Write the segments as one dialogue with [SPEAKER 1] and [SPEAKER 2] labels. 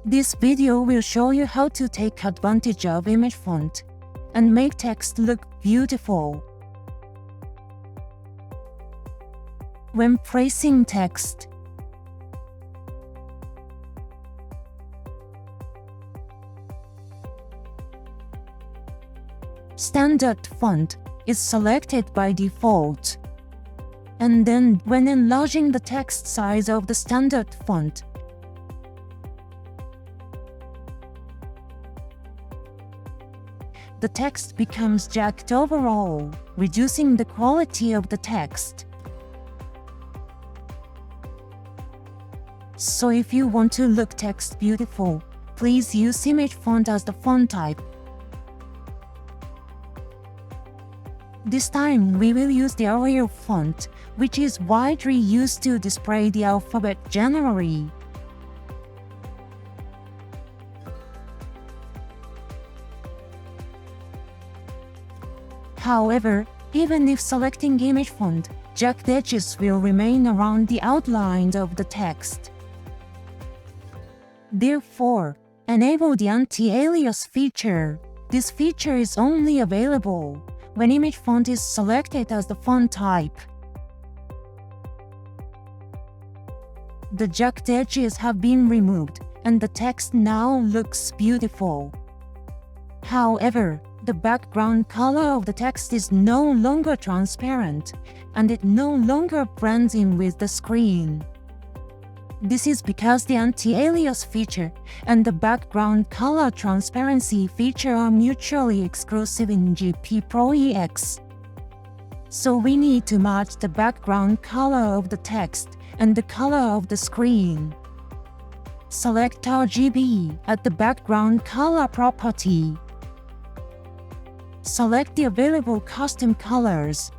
[SPEAKER 1] This video will show you how to take advantage of image font and make text look beautiful. When placing text, standard font is selected by default. And then, when enlarging the text size of the standard font, the text becomes jagged overall, reducing the quality of the text. So if you want to look text beautiful, please use image font as the font type. This time we will use the Arial font, which is widely used to display the alphabet generally. However, even if selecting image font, jagged edges will remain around the outlines of the text. Therefore, enable the anti-alias feature. This feature is only available when image font is selected as the font type. The jagged edges have been removed, and the text now looks beautiful. However, the background color of the text is no longer transparent, and it no longer blends in with the screen. This is because the anti-alias feature and the background color transparency feature are mutually exclusive in GP Pro EX. So we need to match the background color of the text and the color of the screen. Select RGB at the background color property. Select the available custom colors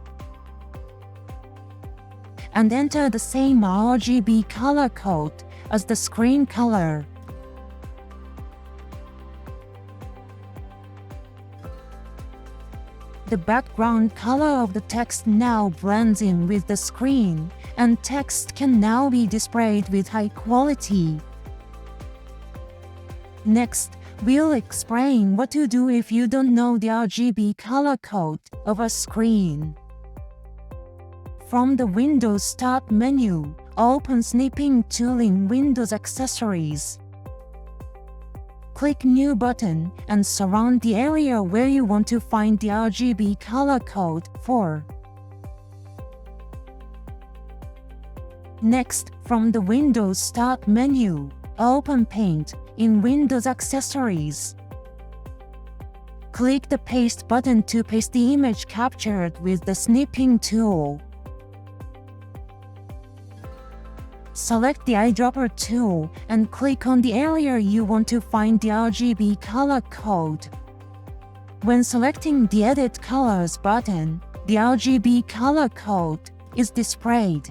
[SPEAKER 1] and enter the same RGB color code as the screen color. The background color of the text now blends in with the screen, and text can now be displayed with high quality. Next, we'll explain what to do if you don't know the RGB color code of a screen. From the Windows Start menu, open Snipping tool in Windows Accessories. Click New button and surround the area where you want to find the RGB color code for. Next, from the Windows Start menu, open Paint in Windows Accessories. Click the Paste button to paste the image captured with the Snipping tool. Select the eyedropper tool and click on the area you want to find the RGB color code. When selecting the Edit Colors button, the RGB color code is displayed.